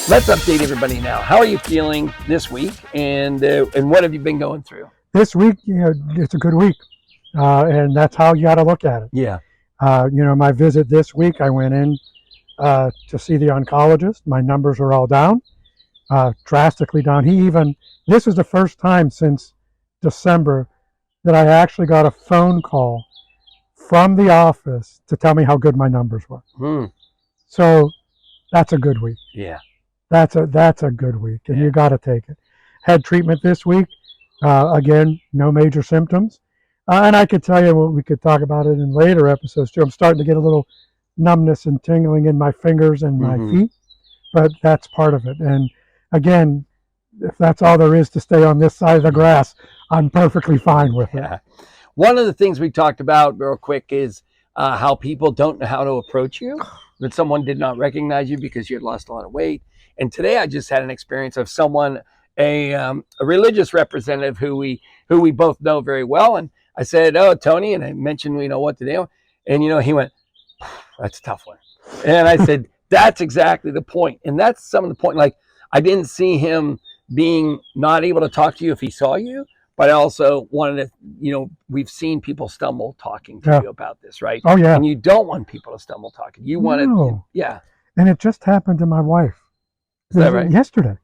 Let's update everybody now. How are you feeling this week, and what have you been going through? This week, it's a good week, and that's how you got to look at it. Yeah. My visit this week, I went in to see the oncologist. My numbers are all down, drastically down. This was the first time since December that I actually got a phone call from the office to tell me how good my numbers were. So that's a good week. Yeah. That's a good week, and you got to take it. Had treatment this week. Again, no major symptoms. And I could tell you, we could talk about it in later episodes too. I'm starting to get a little numbness and tingling in my fingers and my feet, but that's part of it. And again, if that's all there is to stay on this side of the grass, I'm perfectly fine with it. One of the things we talked about real quick is how people don't know how to approach you, that someone did not recognize you because you had lost a lot of weight. And today I just had an experience of someone, a religious representative who we both know very well. And I said, "Oh, Tony," and I mentioned, what to do. And, he went, "That's a tough one." And I said, "That's exactly the point." And that's some of the point. Like, I didn't see him being not able to talk to you if he saw you, but I also wanted to, we've seen people stumble talking to you about this, right? Oh, yeah. And you don't want people to stumble talking. You want to, And it just happened to my wife. Is that right? Yesterday.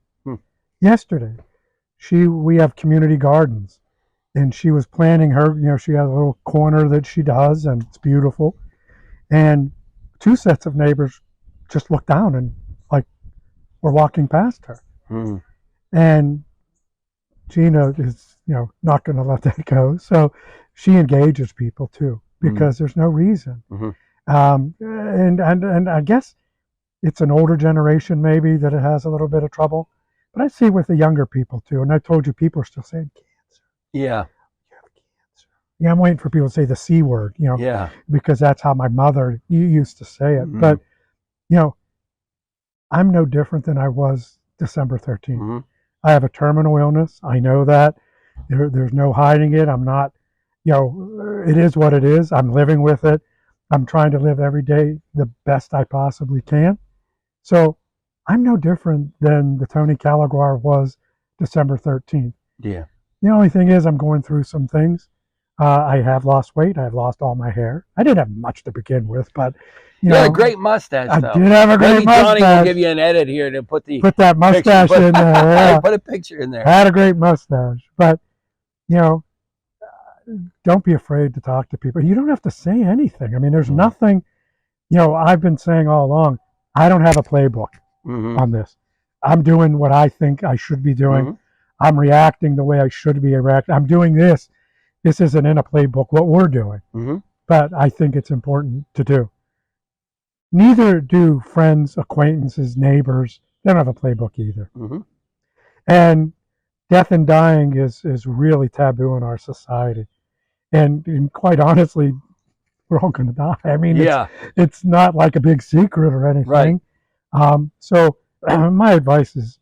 Yesterday. We have community gardens, and she was planting her, she has a little corner that she does, and it's beautiful. And two sets of neighbors just looked down and were walking past her. And Gina is, not going to let that go. So she engages people too, because there's no reason. And I guess it's an older generation maybe that it has a little bit of trouble. But I see it with the younger people too. And I told you, people are still saying cancer. Yeah. You have cancer. Yeah, I'm waiting for people to say the C word, because that's how my mother used to say it. But, I'm no different than I was December 13th. I have a terminal illness. I know that. There's no hiding it. I'm not, it is what it is. I'm living with it. I'm trying to live every day the best I possibly can. So I'm no different than the Tony Calaguar was December 13th. Yeah. The only thing is I'm going through some things. I have lost weight. I've lost all my hair. I didn't have much to begin with, but you had a great mustache, though. I did have a great mustache. Maybe Johnny will give you an edit here to put that mustache in there. Yeah. Put a picture in there. I had a great mustache, but don't be afraid to talk to people. You don't have to say anything. I mean, there's nothing. I've been saying all along, I don't have a playbook on this. I'm doing what I think I should be doing. I'm reacting the way I should be reacting. I'm doing this. This isn't in a playbook, what we're doing. But I think it's important to do. Neither do friends, acquaintances, neighbors. They don't have a playbook either. And death and dying is really taboo in our society. And quite honestly, we're all going to die. I mean, it's not like a big secret or anything. Right. So my advice is,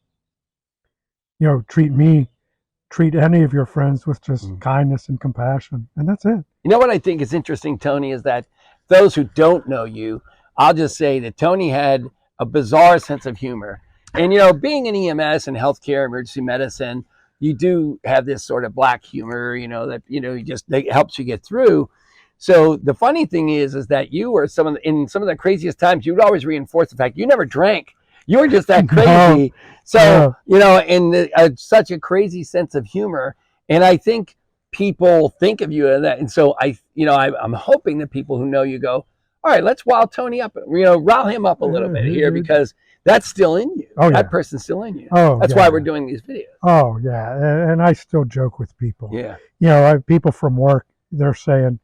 treat any of your friends with just kindness and compassion, and that's it. You know what I think is interesting, Tony, is that those who don't know you, I'll just say that Tony had a bizarre sense of humor. And, being in EMS and healthcare, emergency medicine, you do have this sort of black humor, that, it helps you get through. So the funny thing is that you were in some of the craziest times, you would always reinforce the fact you never drank. You were just that crazy. So, in such a crazy sense of humor. And I think people think of you as that. And so I'm hoping that people who know you go, all right, let's wild Tony up, rile him up a little bit here, because that's still in you. Oh, that person's still in you. Oh, that's why we're doing these videos. Oh, yeah. And I still joke with people. Yeah. I have people from work, they're saying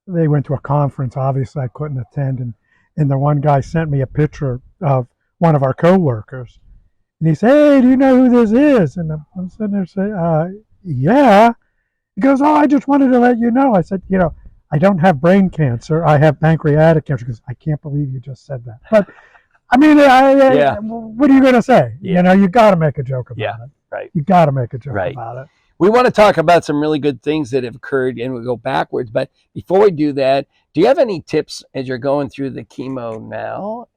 they went to a conference. Obviously, I couldn't attend. And the one guy sent me a picture of one of our coworkers. And he said, "Hey, do you know who this is?" And I'm sitting there saying, "Yeah." He goes, "Oh, I just wanted to let you know." I said, I don't have brain cancer. I have pancreatic cancer. Because I can't believe you just said that. But I mean, what are you going to say? Yeah. You got to make a joke about it. Right. You got to make a joke about it. We want to talk about some really good things that have occurred, and we'll go backwards. But before we do that, do you have any tips as you're going through the chemo now,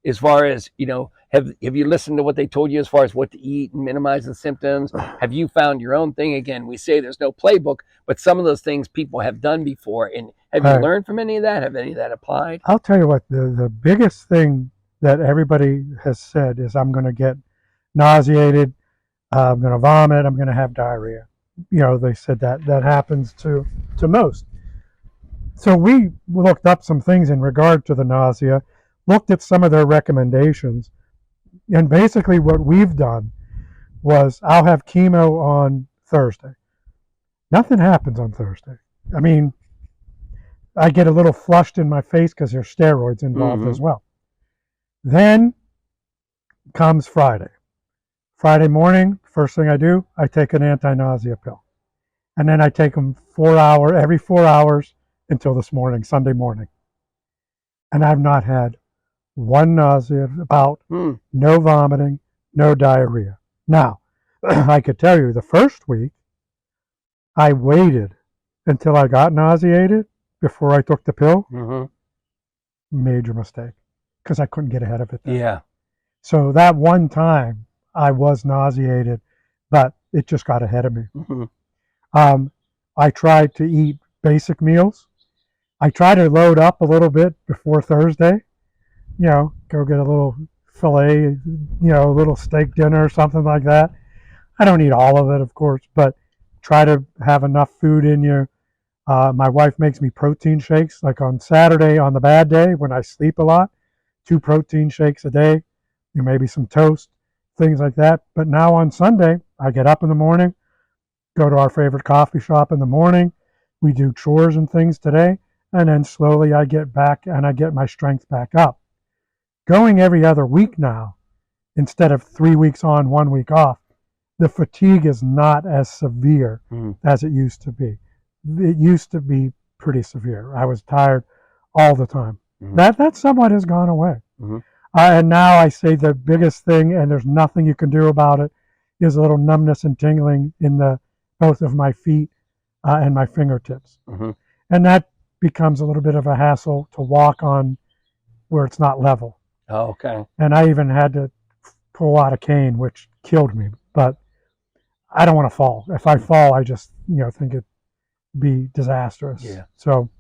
as far as, Have you listened to what they told you as far as what to eat and minimize the symptoms? Have you found your own thing? Again, we say there's no playbook, but some of those things people have done before. And have you learned from any of that? Have any of that applied? I'll tell you what, the biggest thing that everybody has said is I'm going to get nauseated, I'm going to vomit, I'm going to have diarrhea. They said that happens to most. So we looked up some things in regard to the nausea, looked at some of their recommendations, and basically what we've done was I'll have chemo on Thursday. Nothing happens on Thursday. I mean, I get a little flushed in my face because there's steroids involved as well. Then comes Friday. Friday morning, first thing I do, I take an anti-nausea pill. And then I take them every 4 hours until this morning, Sunday morning. And I've not had one nausea bout, no vomiting, no diarrhea. Now, I could tell you the first week, I waited until I got nauseated before I took the pill. Major mistake, because I couldn't get ahead of it then. Yeah. So that one time I was nauseated, but it just got ahead of me. I tried to eat basic meals. I tried to load up a little bit before Thursday, go get a little filet, a little steak dinner or something like that. I don't eat all of it, of course, but try to have enough food in you. My wife makes me protein shakes, like on Saturday on the bad day when I sleep a lot, 2 protein shakes a day, maybe some toast, things like that. But now on Sunday, I get up in the morning, go to our favorite coffee shop in the morning. We do chores and things today, and then slowly I get back and I get my strength back up. Going every other week now, instead of 3 weeks on, 1 week off, the fatigue is not as severe as it used to be. It used to be pretty severe. I was tired all the time. That somewhat has gone away. And now I say the biggest thing, and there's nothing you can do about it, is a little numbness and tingling in both of my feet and my fingertips. And that becomes a little bit of a hassle to walk on where it's not level. Oh, okay. And I even had to pull out a cane, which killed me. But I don't want to fall. If I fall, I just think it'd be disastrous. Yeah. So,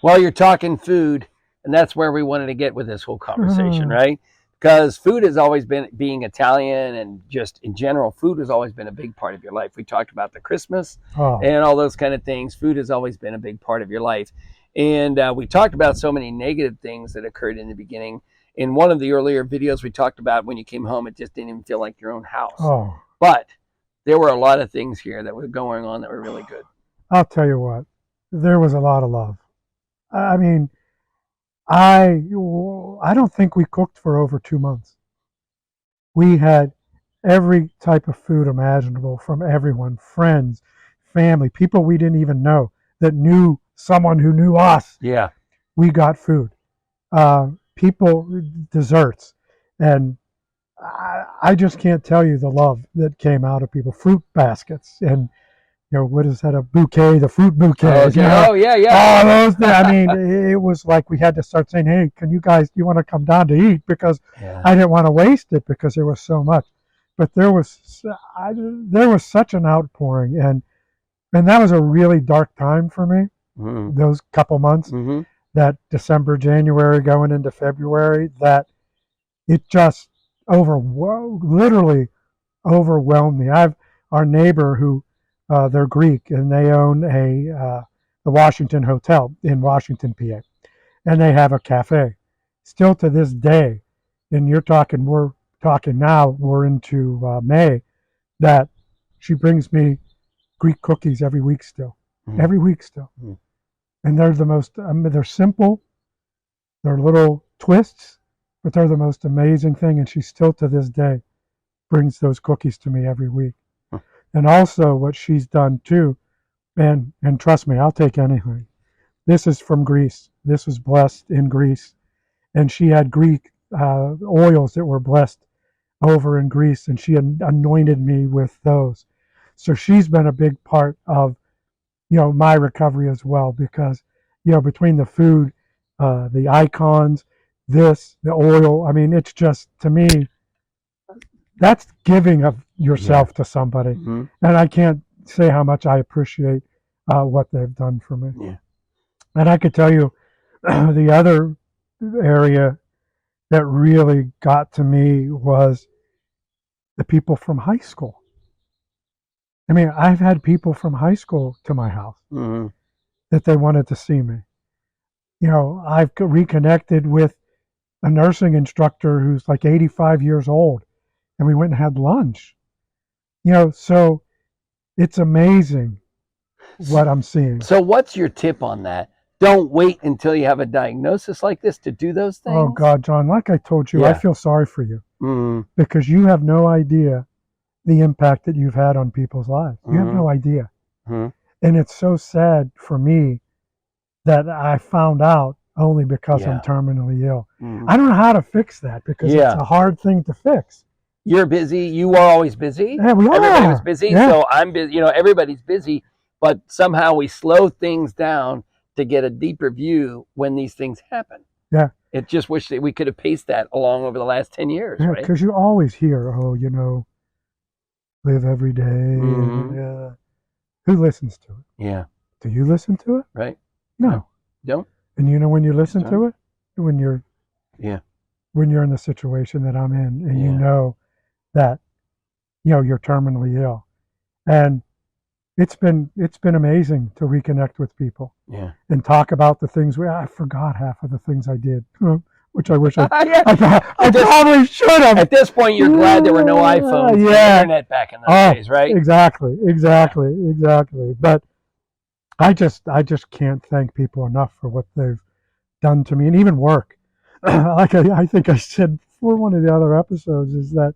well, you're talking food, and that's where we wanted to get with this whole conversation, right? Because food has always been, being Italian and just in general, food has always been a big part of your life. We talked about the Christmas and all those kind of things. Food has always been a big part of your life. And we talked about so many negative things that occurred in the beginning. In one of the earlier videos, we talked about when you came home, it just didn't even feel like your own house. But there were a lot of things here that were going on that were really good. I'll tell you what, there was a lot of love. I mean, I don't think we cooked for over 2 months. We had every type of food imaginable from everyone, friends, family, people we didn't even know that knew someone who knew us. Yeah. We got food, people, desserts. And I just can't tell you the love that came out of people. Fruit baskets and, what is that, a bouquet, the fruit bouquet. Oh, yeah. Oh, those things. I mean, it was like we had to start saying, hey, do you want to come down to eat? Because I didn't want to waste it because there was so much. But there was such an outpouring. And that was a really dark time for me, those couple months, that December, January, going into February, that it just literally overwhelmed me. Our neighbor who, they're Greek, and they own the Washington Hotel in Washington, PA, and they have a cafe. Still to this day, and we're talking now, we're into May, that she brings me Greek cookies every week still. Every week still. And they're the most, they're simple, they're little twists, but they're the most amazing thing, and she still to this day brings those cookies to me every week. And also what she's done too, and trust me, I'll take anything. This is from Greece. This was blessed in Greece. And she had Greek oils that were blessed over in Greece, and she anointed me with those. So she's been a big part of, my recovery as well, because, between the food, the icons, this, the oil. I mean, it's just, to me, that's giving of yourself to somebody. Mm-hmm. And I can't say how much I appreciate what they've done for me. Yeah. And I could tell you the other area that really got to me was the people from high school. I mean, I've had people from high school to my house Mm-hmm. that they wanted to see me. You know, I've reconnected with a nursing instructor who's like 85 years old, and we went and had lunch. You know, so it's amazing what I'm seeing. So what's your tip on that? Don't wait until you have a diagnosis like this to do those things. Oh, God, John, like I told you, I feel sorry for you because you have no idea the impact that you've had on people's lives. You have no idea. And it's so sad for me that I found out only because I'm terminally ill. I don't know how to fix that because it's a hard thing to fix. You're busy. You are always busy. Yeah, we are. Everybody was busy, so I'm busy. You know, everybody's busy, but somehow we slow things down to get a deeper view when these things happen. Yeah. It just wish that we could have paced that along over the last 10 years, right? Right? Because you always hear, oh, you know, live every day. And, who listens to it? Yeah. Do you listen to it? Right. No. Don't. And you know when you listen to it? When you're in the situation that I'm in, and you know that, you know, you're terminally ill. And it's been amazing to reconnect with people and talk about the things I forgot half of the things I did, which I wish I probably should have. At this point, you're glad there were no iPhones and internet back in those days, right? Exactly. But I just can't thank people enough for what they've done to me, and even work. Like I think I said for one of the other episodes, is that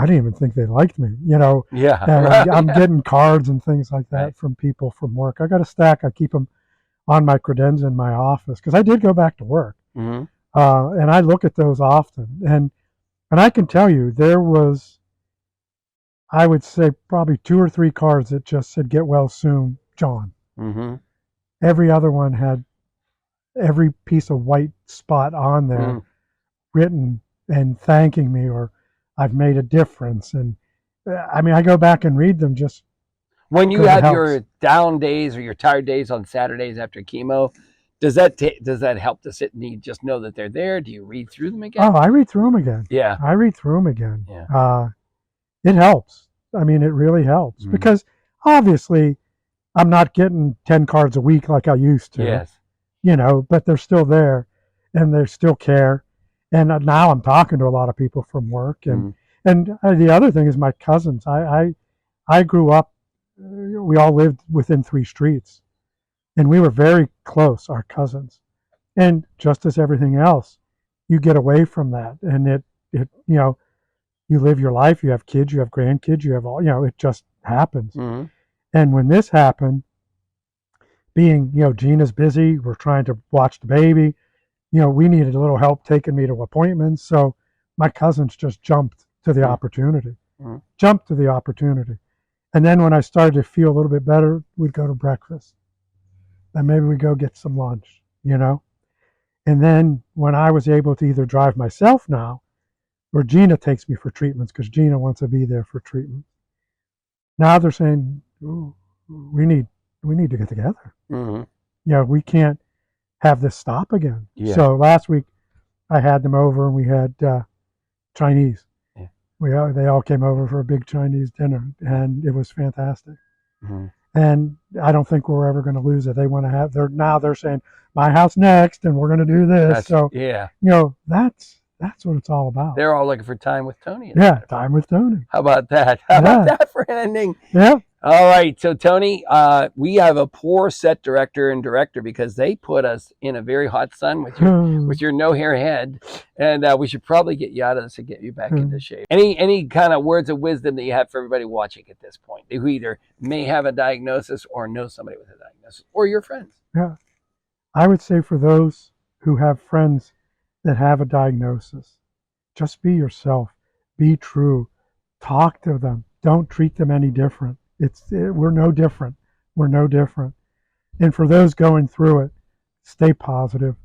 I didn't even think they liked me, you know. Yeah. And I'm getting cards and things like that from people from work. I got a stack. I keep them on my credenza in my office because I did go back to work. And I look at those often. And I can tell you there was, I would say, probably 2 or 3 cards that just said, "Get well soon, John." Every other one had every piece of white spot on there written and thanking me, or I've made a difference. And I mean, I go back and read them just when you have your down days or your tired days on Saturdays after chemo. Does that help to sit and you just know that they're there? Do you read through them again? Oh, I read through them again. Yeah, I read through them again. Yeah, it helps. I mean, it really helps because obviously I'm not getting 10 cards a week like I used to. Yes, you know, but they're still there, and they still care. And now I'm talking to a lot of people from work, and the other thing is my cousins. I grew up. We all lived within 3 streets, and we were very close, our cousins. And just as everything else, you get away from that, and it you know, you live your life. You have kids, you have grandkids, you have all. You know, it just happens. And when this happened, being, you know, Gina's busy, we're trying to watch the baby. You know, we needed a little help taking me to appointments. So my cousins just jumped to the opportunity. And then when I started to feel a little bit better, we'd go to breakfast. And maybe we'd go get some lunch, you know. And then when I was able to either drive myself now, or Gina takes me for treatments because Gina wants to be there for treatment. Now they're saying, ooh, we need to get together. You know, we can't have this stop again. So last week I had them over and we had Chinese. They all came over for a big Chinese dinner, and it was fantastic. And I don't think we're ever going to lose it. They want to have. They're saying my house next, and we're going to do this. You know, that's what it's all about. They're all looking for time with Tony. Time with Tony. How about that? How about that for an ending? Yeah. All right, so Tony, we have a poor set director and director because they put us in a very hot sun with your no hair head, and we should probably get you out of this and get you back into shape. Any kind of words of wisdom that you have for everybody watching at this point, who either may have a diagnosis or know somebody with a diagnosis, or your friends? Yeah, I would say for those who have friends that have a diagnosis, just be yourself, be true, talk to them, don't treat them any different. We're no different. We're no different. And for those going through it, stay positive,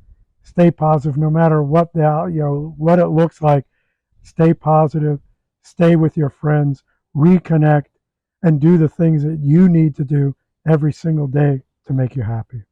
stay positive no matter what what it looks like. Stay positive, stay with your friends, reconnect, and do the things that you need to do every single day to make you happy.